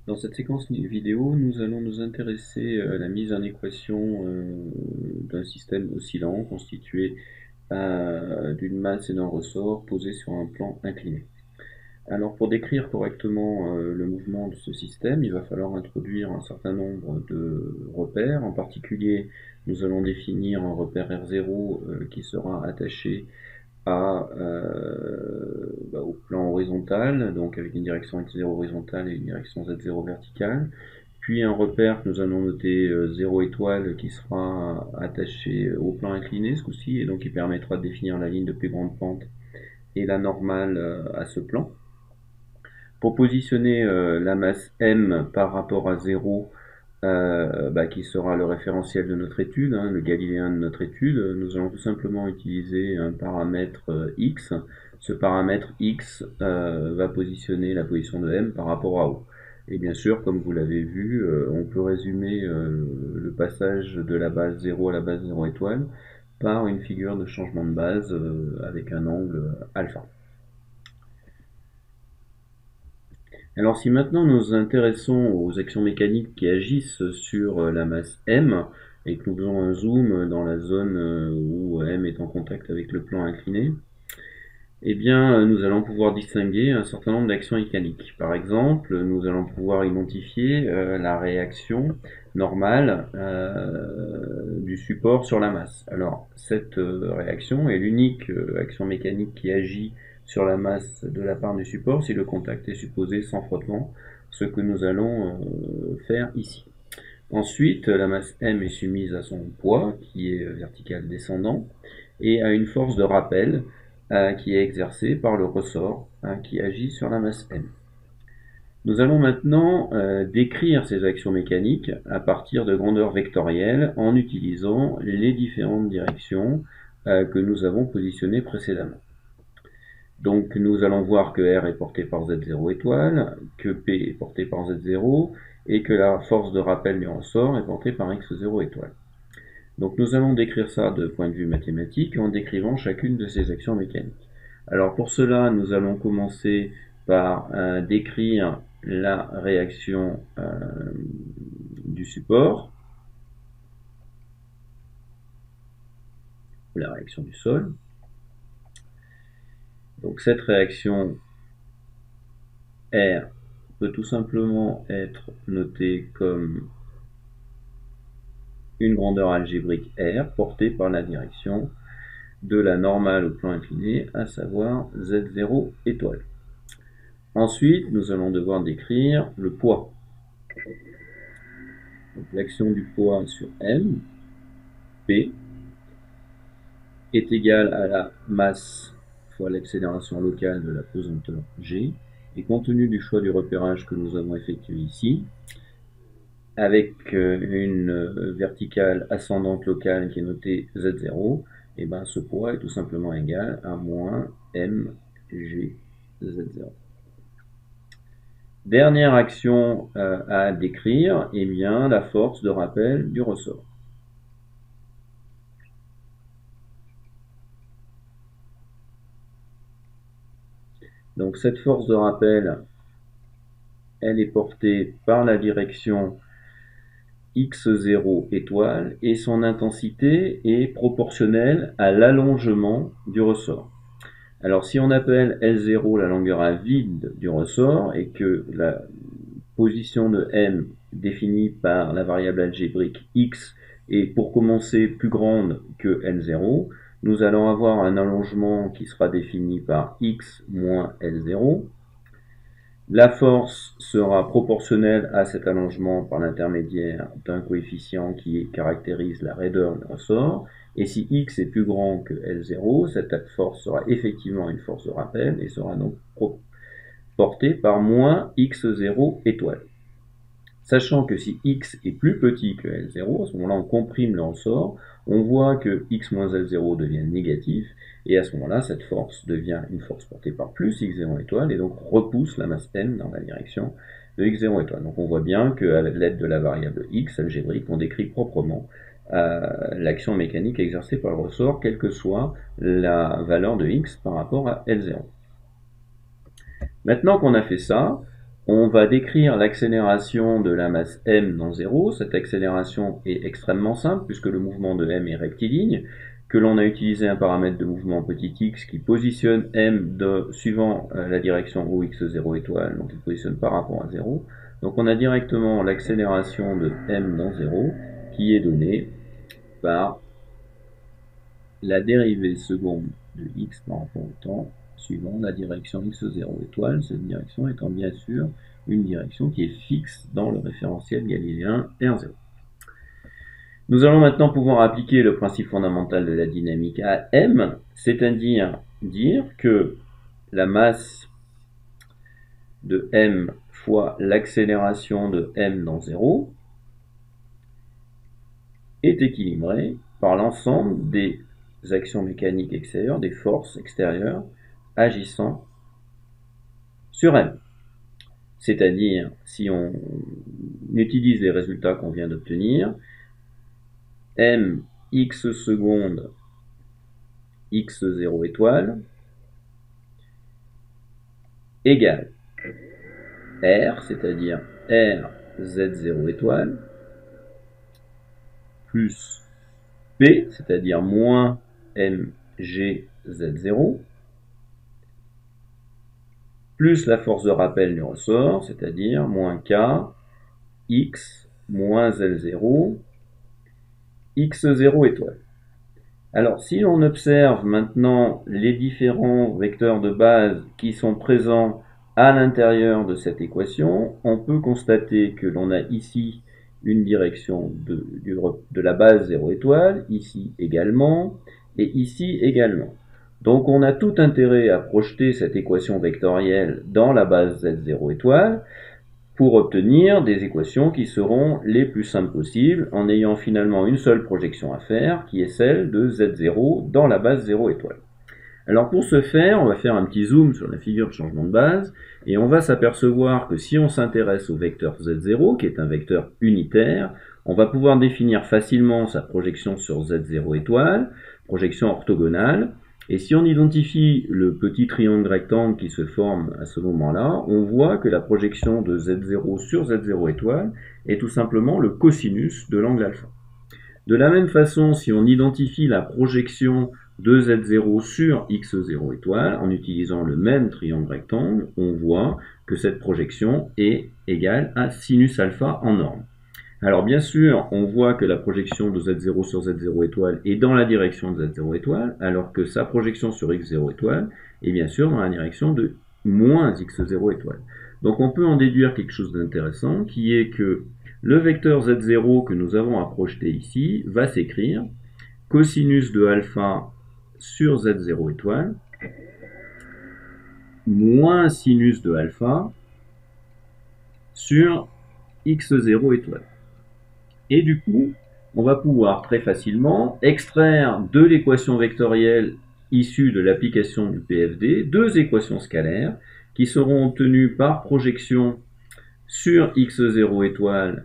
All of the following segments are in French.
Dans cette séquence vidéo, nous allons nous intéresser à la mise en équation d'un système oscillant constitué d'une masse et d'un ressort posés sur un plan incliné. Alors pour décrire correctement le mouvement de ce système, il va falloir introduire un certain nombre de repères. En particulier, nous allons définir un repère R0 qui sera attaché au plan horizontal, donc avec une direction x0 horizontale et une direction z0 verticale. Puis un repère que nous allons noter 0 étoile qui sera attaché au plan incliné ce coup-ci, et donc qui permettra de définir la ligne de plus grande pente et la normale à ce plan. Pour positionner la masse m par rapport à 0, qui sera le référentiel de notre étude, le galiléen de notre étude, nous allons tout simplement utiliser un paramètre x. Ce paramètre x va positionner la position de m par rapport à O. Et bien sûr, comme vous l'avez vu, on peut résumer le passage de la base 0 à la base 0 étoile par une figure de changement de base avec un angle alpha. Alors si maintenant nous nous intéressons aux actions mécaniques qui agissent sur la masse m, et que nous faisons un zoom dans la zone où m est en contact avec le plan incliné, eh bien nous allons pouvoir distinguer un certain nombre d'actions mécaniques. Par exemple, nous allons pouvoir identifier la réaction normale du support sur la masse. Alors cette réaction est l'unique action mécanique qui agit sur la masse de la part du support si le contact est supposé sans frottement, ce que nous allons faire ici. Ensuite, la masse m est soumise à son poids, qui est vertical descendant, et à une force de rappel qui est exercée par le ressort qui agit sur la masse m. Nous allons maintenant décrire ces actions mécaniques à partir de grandeurs vectorielles en utilisant les différentes directions que nous avons positionnées précédemment. Donc nous allons voir que R est porté par Z0 étoile, que P est porté par Z0, et que la force de rappel du ressort est portée par X0 étoile. Donc nous allons décrire ça de point de vue mathématique en décrivant chacune de ces actions mécaniques. Alors pour cela, nous allons commencer par décrire la réaction du support, ou la réaction du sol. Donc cette réaction R peut tout simplement être notée comme une grandeur algébrique R portée par la direction de la normale au plan incliné, à savoir Z0 étoile. Ensuite, nous allons devoir décrire le poids. L'action du poids sur M, P, est égale à la masse fois l'accélération locale de la pesanteur G, et compte tenu du choix du repérage que nous avons effectué ici, avec une verticale ascendante locale qui est notée Z0, et ben ce poids est tout simplement égal à moins mg z0. Dernière action à décrire, eh bien la force de rappel du ressort. Donc cette force de rappel, elle est portée par la direction x0 étoile et son intensité est proportionnelle à l'allongement du ressort. Alors si on appelle L0 la longueur à vide du ressort et que la position de m définie par la variable algébrique x est pour commencer plus grande que L0, nous allons avoir un allongement qui sera défini par x moins L0. La force sera proportionnelle à cet allongement par l'intermédiaire d'un coefficient qui caractérise la raideur du ressort. Et si x est plus grand que L0, cette force sera effectivement une force de rappel et sera donc portée par moins x0 étoile. Sachant que si x est plus petit que L0, à ce moment-là on comprime le ressort, on voit que x moins L0 devient négatif, et à ce moment-là cette force devient une force portée par plus x0 étoile, et donc repousse la masse m dans la direction de x0 étoile. Donc on voit bien qu'avec l'aide de la variable x algébrique, on décrit proprement l'action mécanique exercée par le ressort, quelle que soit la valeur de x par rapport à L0. Maintenant qu'on a fait ça, On va décrire l'accélération de la masse m dans 0. Cette accélération est extrêmement simple puisque le mouvement de m est rectiligne, que l'on a utilisé un paramètre de mouvement petit x qui positionne m suivant la direction où x0 étoile, donc il positionne par rapport à 0. Donc on a directement l'accélération de m dans 0 qui est donnée par la dérivée seconde de x par rapport au temps suivant la direction x0 étoile, cette direction étant bien sûr une direction qui est fixe dans le référentiel galiléen R0. Nous allons maintenant pouvoir appliquer le principe fondamental de la dynamique à m, c'est-à-dire dire que la masse de m fois l'accélération de m dans 0 est équilibrée par l'ensemble des actions mécaniques extérieures, des forces extérieures agissant sur m. C'est-à-dire, si on utilise les résultats qu'on vient d'obtenir, m x secondes x0 étoile égale r, c'est-à-dire r z0 étoile, plus p, c'est-à-dire moins mg z0, plus la force de rappel du ressort, c'est-à-dire moins k x moins L0 x0 étoile. Alors si l'on observe maintenant les différents vecteurs de base qui sont présents à l'intérieur de cette équation, on peut constater que l'on a ici une direction de la base 0 étoile, ici également, et ici également. Donc on a tout intérêt à projeter cette équation vectorielle dans la base Z0 étoile pour obtenir des équations qui seront les plus simples possibles en ayant finalement une seule projection à faire qui est celle de Z0 dans la base 0 étoile. Alors pour ce faire, on va faire un petit zoom sur la figure de changement de base et on va s'apercevoir que si on s'intéresse au vecteur Z0 qui est un vecteur unitaire, on va pouvoir définir facilement sa projection sur Z0 étoile, projection orthogonale. Et si on identifie le petit triangle rectangle qui se forme à ce moment-là, on voit que la projection de Z0 sur Z0 étoile est tout simplement le cosinus de l'angle alpha. De la même façon, si on identifie la projection de Z0 sur X0 étoile, en utilisant le même triangle rectangle, on voit que cette projection est égale à sinus alpha en norme. Alors bien sûr, on voit que la projection de Z0 sur Z0 étoile est dans la direction de Z0 étoile, alors que sa projection sur X0 étoile est bien sûr dans la direction de moins X0 étoile. Donc on peut en déduire quelque chose d'intéressant, qui est que le vecteur Z0 que nous avons à projeter ici va s'écrire cosinus de alpha sur Z0 étoile moins sinus de alpha sur X0 étoile. Et du coup, on va pouvoir très facilement extraire de l'équation vectorielle issue de l'application du PFD deux équations scalaires qui seront obtenues par projection sur x0 étoile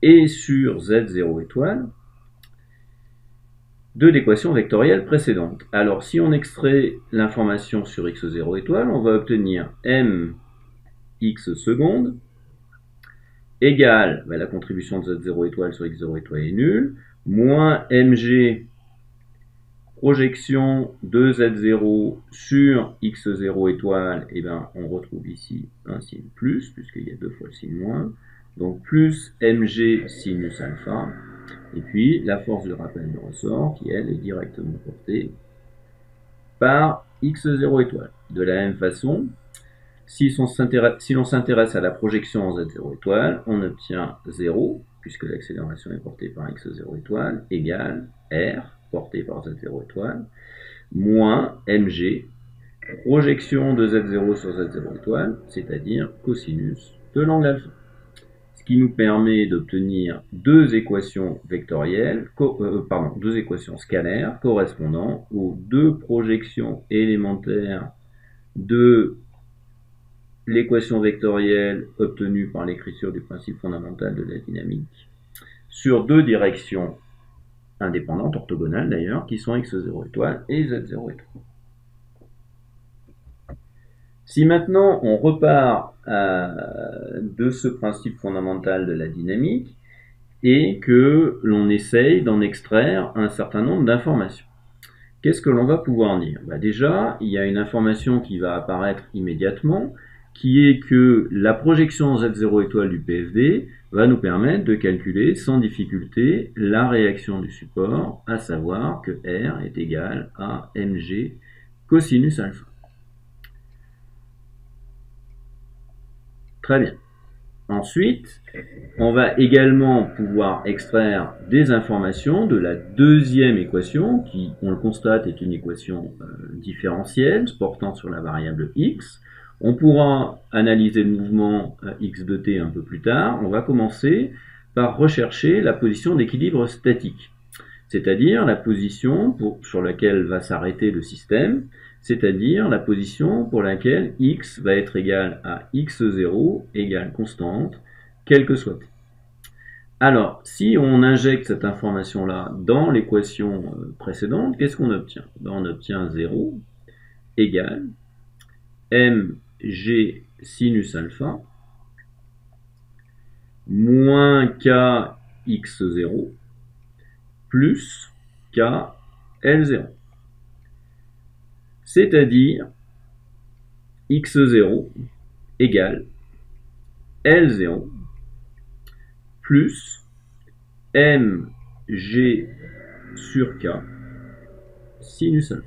et sur z0 étoile de l'équation vectorielle précédente. Alors si on extrait l'information sur x0 étoile, on va obtenir mx secondes égale, la contribution de Z0 étoile sur X0 étoile est nulle, moins mg projection de Z0 sur X0 étoile, et on retrouve ici un signe plus, puisqu'il y a deux fois le signe moins, donc plus mg sinus alpha, et puis la force de rappel de ressort, qui elle est directement portée par X0 étoile. De la même façon, si l'on s'intéresse à la projection en Z0 étoile, on obtient 0, puisque l'accélération est portée par x0 étoile, égale r, portée par z0 étoile, moins mg, projection de z0 sur z0 étoile, c'est-à-dire cosinus de l'angle alpha. Ce qui nous permet d'obtenir deux équations vectorielles, deux équations scalaires correspondant aux deux projections élémentaires de l'équation vectorielle obtenue par l'écriture du principe fondamental de la dynamique sur deux directions indépendantes, orthogonales d'ailleurs, qui sont x0 étoile et z0 étoile. Si maintenant on repart de ce principe fondamental de la dynamique et que l'on essaye d'en extraire un certain nombre d'informations, qu'est-ce que l'on va pouvoir dire? Déjà, il y a une information qui va apparaître immédiatement, qui est que la projection Z0 étoile du PFD va nous permettre de calculer sans difficulté la réaction du support, à savoir que R est égal à mg cosinus alpha. Très bien. Ensuite, on va également pouvoir extraire des informations de la deuxième équation, qui, on le constate, est une équation différentielle portant sur la variable x. On pourra analyser le mouvement x de t un peu plus tard. On va commencer par rechercher la position d'équilibre statique, c'est-à-dire la position sur laquelle va s'arrêter le système, c'est-à-dire la position pour laquelle x va être égal à x0 égale constante, quelle que soit t. Alors, si on injecte cette information-là dans l'équation précédente, qu'est-ce qu'on obtient? On obtient 0 égale mg sinus alpha moins kx0 plus kl0. C'est-à-dire x0 égale L0 plus mg sur k sinus alpha.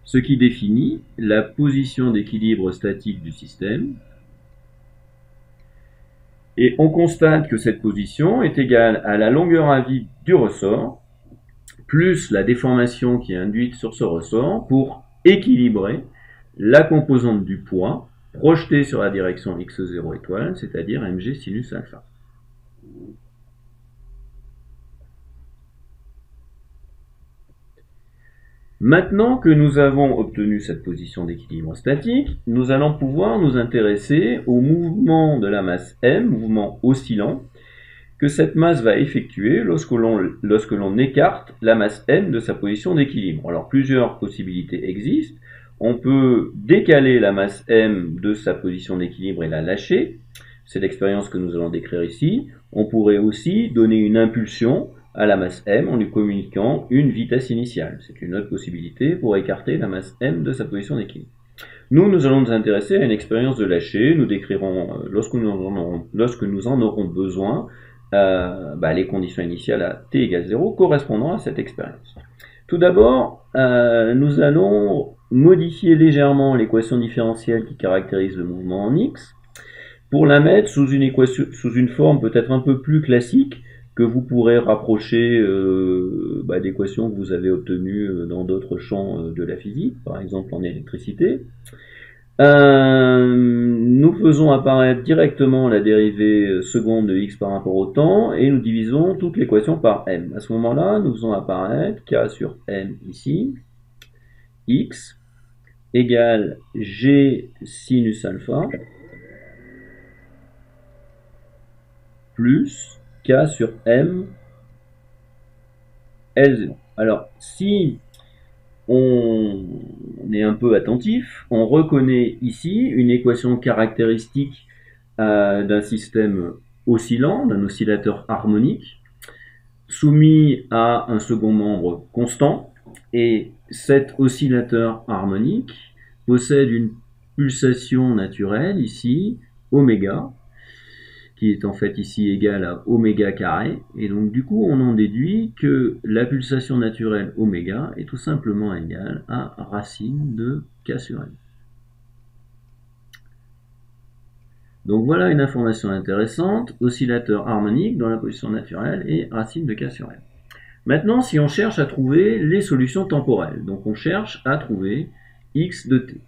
Ce qui définit la position d'équilibre statique du système. Et on constate que cette position est égale à la longueur à vide du ressort plus la déformation qui est induite sur ce ressort pour équilibrer la composante du poids projetée sur la direction x0 étoile, c'est-à-dire mg sinus alpha. Maintenant que nous avons obtenu cette position d'équilibre statique, nous allons pouvoir nous intéresser au mouvement de la masse m, mouvement oscillant, que cette masse va effectuer lorsque l'on écarte la masse m de sa position d'équilibre. Alors plusieurs possibilités existent. On peut décaler la masse m de sa position d'équilibre et la lâcher. C'est l'expérience que nous allons décrire ici. On pourrait aussi donner une impulsion à la masse m en lui communiquant une vitesse initiale. C'est une autre possibilité pour écarter la masse m de sa position d'équilibre. Nous allons nous intéresser à une expérience de lâcher. Nous décrirons, lorsque nous en aurons besoin, les conditions initiales à t égale 0 correspondant à cette expérience. Tout d'abord, nous allons modifier légèrement l'équation différentielle qui caractérise le mouvement en x pour la mettre sous une forme peut-être un peu plus classique que vous pourrez rapprocher d'équations que vous avez obtenues dans d'autres champs de la physique, par exemple en électricité. Nous faisons apparaître directement la dérivée seconde de x par rapport au temps et nous divisons toute l'équation par m. À ce moment-là, nous faisons apparaître k sur m ici, x égale g sinus alpha plus k sur m L0. Alors, si on est un peu attentif, on reconnaît ici une équation caractéristique d'un système oscillant, d'un oscillateur harmonique, soumis à un second membre constant, et cet oscillateur harmonique possède une pulsation naturelle ici, oméga, qui est en fait ici égale à oméga carré, et donc du coup on en déduit que la pulsation naturelle oméga est tout simplement égale à racine de k sur m. Donc voilà une information intéressante, oscillateur harmonique dans la position naturelle et racine de k sur m. Maintenant, si on cherche à trouver les solutions temporelles, donc on cherche à trouver x de t,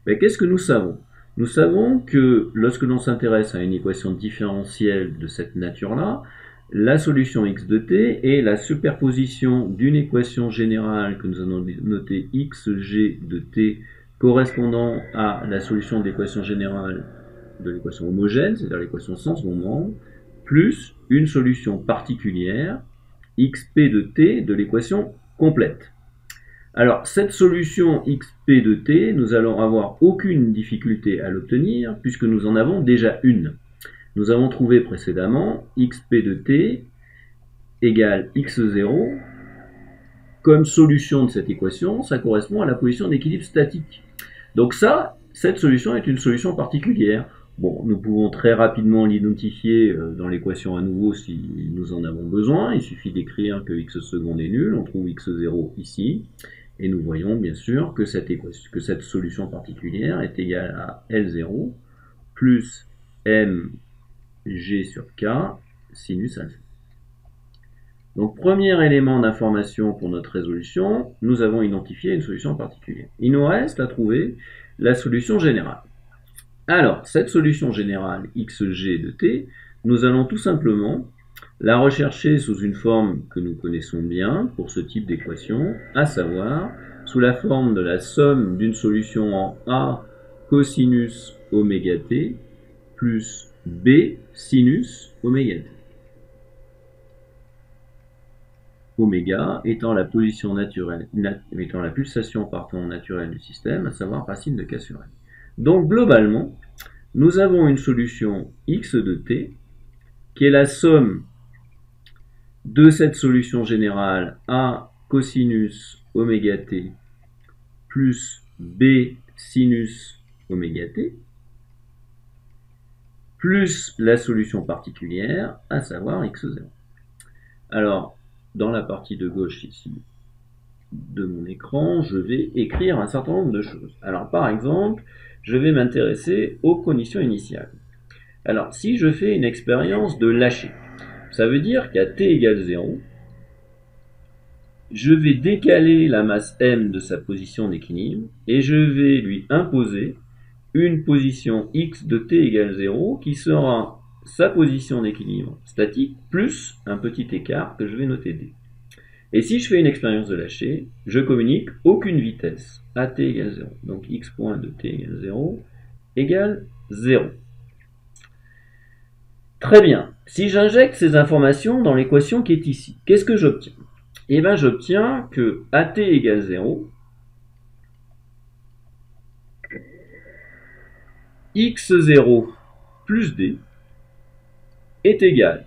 qu'est-ce que nous savons? Nous savons que lorsque l'on s'intéresse à une équation différentielle de cette nature-là, la solution x de t est la superposition d'une équation générale que nous allons noter xg de t correspondant à la solution de l'équation générale de l'équation homogène, c'est-à-dire l'équation sans second membre, plus une solution particulière xp de t de l'équation complète. Alors, cette solution xp de t, nous allons avoir aucune difficulté à l'obtenir puisque nous en avons déjà une. Nous avons trouvé précédemment xp de t égale x0. Comme solution de cette équation, ça correspond à la position d'équilibre statique. Donc ça, cette solution est une solution particulière. Bon, nous pouvons très rapidement l'identifier dans l'équation à nouveau si nous en avons besoin. Il suffit d'écrire que x seconde est nul, on trouve x0 ici. Et nous voyons bien sûr que cette solution particulière est égale à L0 plus mg sur k sinus alpha. Donc, premier élément d'information pour notre résolution, nous avons identifié une solution particulière. Il nous reste à trouver la solution générale. Alors, cette solution générale xg de t, nous allons tout simplement la rechercher sous une forme que nous connaissons bien pour ce type d'équation, à savoir sous la forme de la somme d'une solution en A cosinus oméga t plus B sinus oméga t. Oméga étant la position naturelle, étant la pulsation naturelle du système, à savoir racine de k sur n. Donc globalement, nous avons une solution x de t qui est la somme de cette solution générale A cosinus oméga t plus B sinus oméga t plus la solution particulière, à savoir x0. Alors, dans la partie de gauche ici de mon écran, je vais écrire un certain nombre de choses. Alors, par exemple, je vais m'intéresser aux conditions initiales. Alors, si je fais une expérience de lâcher, ça veut dire qu'à t égale 0, je vais décaler la masse m de sa position d'équilibre et je vais lui imposer une position x de t égale 0 qui sera sa position d'équilibre statique plus un petit écart que je vais noter d. Et si je fais une expérience de lâcher, je communique aucune vitesse à t égale 0. Donc x point de t égale 0 égale 0. Très bien. Si j'injecte ces informations dans l'équation qui est ici, qu'est-ce que j'obtiens? Eh bien, j'obtiens que at égale 0, x0 plus d est égal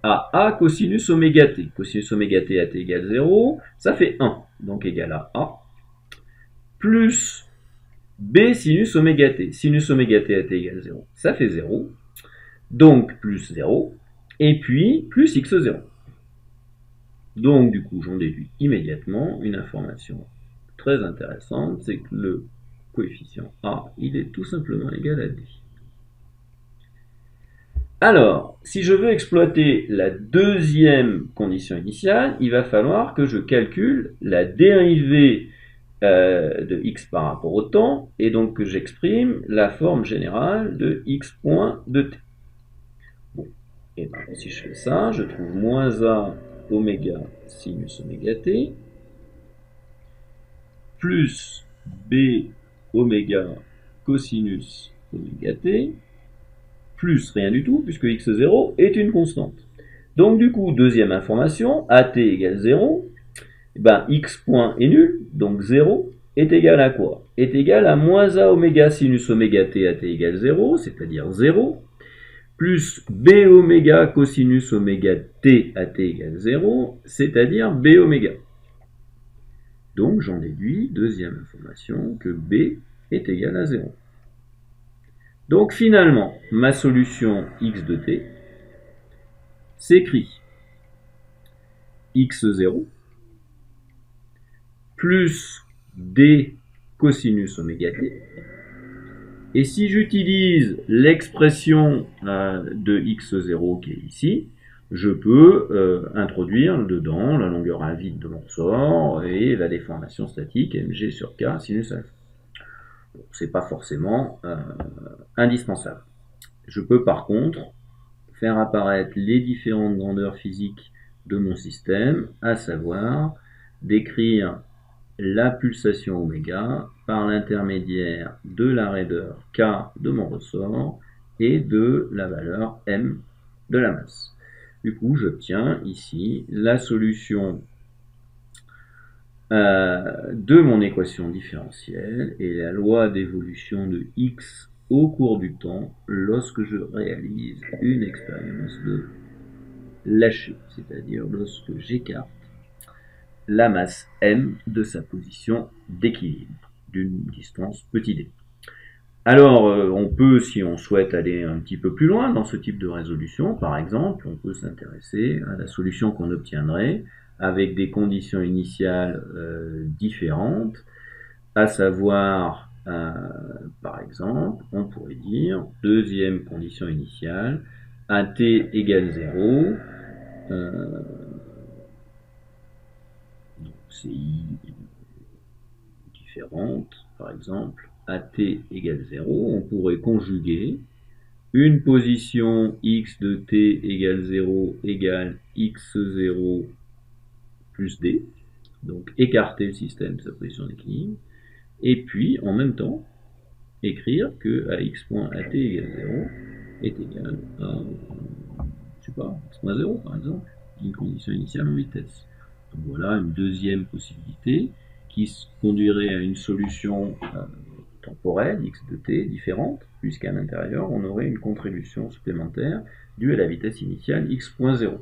à a cosinus oméga t. Cosinus oméga t à t égale 0, ça fait 1, donc égal à a, plus b sinus oméga t. Sinus oméga t à t égale 0, ça fait 0, donc plus 0, et puis plus x0. Donc du coup, j'en déduis immédiatement une information très intéressante, c'est que le coefficient a, il est tout simplement égal à d. Alors, si je veux exploiter la deuxième condition initiale, il va falloir que je calcule la dérivée de x par rapport au temps, et donc que j'exprime la forme générale de x point de t. Bon, et bien si je fais ça, je trouve moins a oméga sinus oméga t, plus b oméga cosinus oméga t, plus rien du tout, puisque x0 est une constante. Donc du coup, deuxième information, at égale 0, ben, x point est nul, donc 0 est égal à quoi? Est égal à moins a oméga sinus oméga t at égale 0, c'est-à-dire 0, plus b oméga cosinus oméga t at égale 0, c'est-à-dire b oméga. Donc j'en déduis, deuxième information, que b est égal à 0. Donc finalement, ma solution x de t s'écrit x0 plus d cosinus oméga t. Et si j'utilise l'expression de x0 qui est ici, je peux introduire dedans la longueur à vide de mon ressort et la déformation statique mg sur k sinus alpha. Bon, c'est pas forcément indispensable. Je peux par contre faire apparaître les différentes grandeurs physiques de mon système, à savoir décrire la pulsation oméga par l'intermédiaire de la raideur k de mon ressort et de la valeur m de la masse. Du coup, j'obtiens ici la solution de mon équation différentielle et la loi d'évolution de x au cours du temps lorsque je réalise une expérience de lâcher, c'est-à-dire lorsque j'écarte la masse m de sa position d'équilibre d'une distance petit d. Alors, on peut, si on souhaite aller un petit peu plus loin dans ce type de résolution, par exemple, on peut s'intéresser à la solution qu'on obtiendrait avec des conditions initiales différentes, à savoir, par exemple, on pourrait dire, deuxième condition initiale, à t égale 0, donc CI différente, par exemple, à t égale 0, on pourrait conjuguer une position x de t égale 0 égale x0 plus d, donc écarter le système de sa position d'équilibre, et puis en même temps écrire que à x point at égale 0 est égal à, je sais pas, x moins 0 par exemple, une condition initiale en vitesse. Donc voilà une deuxième possibilité qui conduirait à une solution temporelle, x de t, différente, puisqu'à l'intérieur, on aurait une contribution supplémentaire due à la vitesse initiale x.0.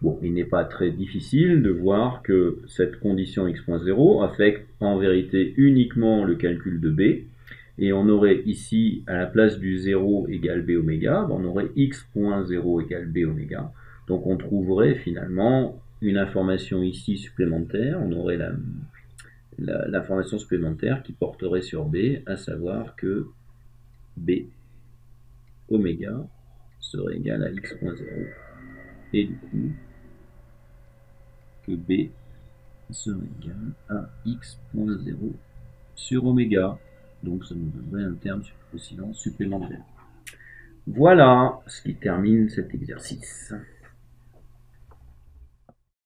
Bon, il n'est pas très difficile de voir que cette condition x.0 affecte en vérité uniquement le calcul de b, et on aurait ici, à la place du 0 égale b oméga, on aurait x.0 égale b oméga. Donc on trouverait finalement une information ici supplémentaire, on aurait l'information supplémentaire qui porterait sur B, à savoir que B oméga serait égal à x.0 et du coup que B serait égal à x.0 sur oméga. Donc ça nous donnerait un terme oscillant supplémentaire. Voilà ce qui termine cet exercice.